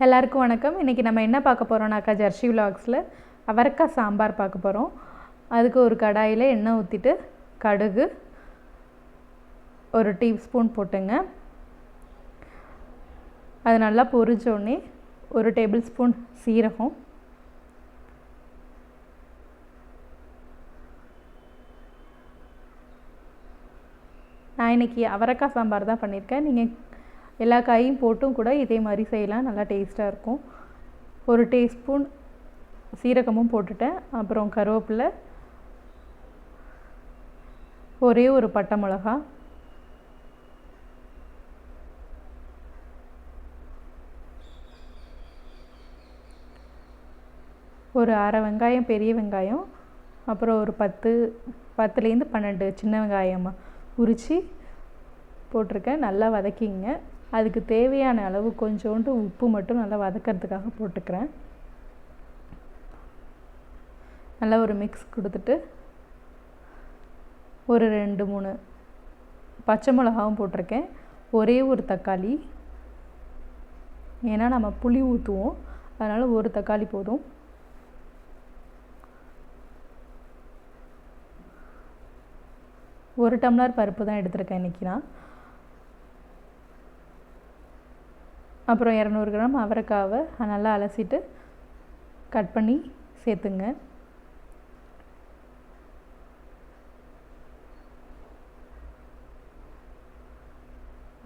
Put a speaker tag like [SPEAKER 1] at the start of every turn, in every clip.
[SPEAKER 1] எல்லாருக்கும் வணக்கம். இன்றைக்கி நம்ம என்ன பார்க்க போகிறோம்னாக்கா ஜெர்சி விலாக்ஸில் அவரைக்காய் சாம்பார் பார்க்க போகிறோம். அதுக்கு ஒரு கடாயில் எண்ணெய் ஊற்றிட்டு கடுகு 1 டீஸ்பூன் போட்டுங்க. அது நல்லா பொரிஞ்சோடனே 1 டேபிள் ஸ்பூன் சீரகம், நான் இன்றைக்கி அவரைக்காய் சாம்பார் தான் பண்ணியிருக்கேன். நீங்கள் எல்லா காயும் போட்டும் கூட இதே மாதிரி செய்யலாம், நல்லா டேஸ்ட்டாக இருக்கும். 1 டீஸ்பூன் சீரகமும் போட்டுட்டேன். அப்புறம் கருவேப்பிலை, ஒரே ஒரு பட்டை மிளகா, ஒரு அரை வெங்காயம் பெரிய வெங்காயம், அப்புறம் ஒரு 10லேருந்து 12 சின்ன வெங்காயமாக உரித்து போட்டிருக்கேன். நல்லா வதக்கிங்க. அதுக்கு தேவையான அளவு கொஞ்சோண்டு உப்பு மட்டும் நல்லா வதக்கிறதுக்காக போட்டுக்கிறேன். நல்லா ஒரு மிக்ஸ் கொடுத்துட்டு ஒரு 2-3 பச்சை மிளகாவும் போட்டிருக்கேன். ஒரே ஒரு தக்காளி, ஏன்னா நம்ம புளி ஊற்றுவோம், அதனால் ஒரு தக்காளி போதும். ஒரு டம்ளர் பருப்பு தான் எடுத்திருக்கேன் இன்றைக்கி நான். அப்புறம் 200 கிராம் அவரைக்காவை நல்லா அலசிட்டு கட் பண்ணி சேர்த்துங்க.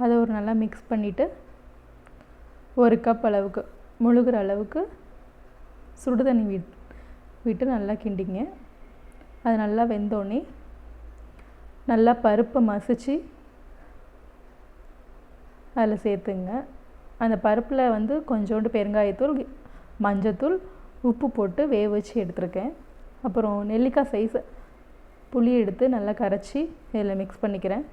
[SPEAKER 1] அதை ஒரு நல்லா மிக்ஸ் பண்ணிவிட்டு 1 கப் அளவுக்கு முழுகிற அளவுக்கு சுடு தண்ணி விட்டு நல்லா கிண்டிங்க. அது நல்லா வெந்தோடனே நல்லா பருப்பை மசிச்சு அதில் சேர்த்துங்க. அந்த பருப்பில் கொஞ்சோண்டு பெருங்காயத்தூள், மஞ்சத்தூள், உப்பு போட்டு வேக வச்சு எடுத்துருக்கேன். அப்புறம் நெல்லிக்காய் சைஸ் புளி எடுத்து நல்லா கரைச்சி இதில் மிக்ஸ் பண்ணிக்கிறேன்.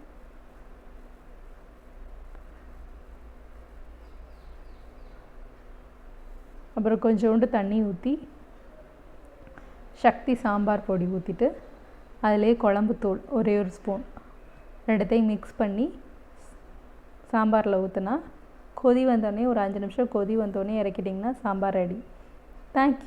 [SPEAKER 1] அப்புறம் கொஞ்சோண்டு தண்ணி ஊற்றி சக்தி சாம்பார் பொடி ஊற்றிட்டு அதிலே குழம்புத்தூள் ஒரே ஒரு ஸ்பூன், ரெண்டுத்தையும் மிக்ஸ் பண்ணி சாம்பாரில் ஊற்றினா கொதி வந்தோடனே ஒரு 5 நிமிஷம் கொதி வந்தோடனே இறக்கிட்டிங்கன்னா சாம்பார் ரெடி. தேங்க்யூ.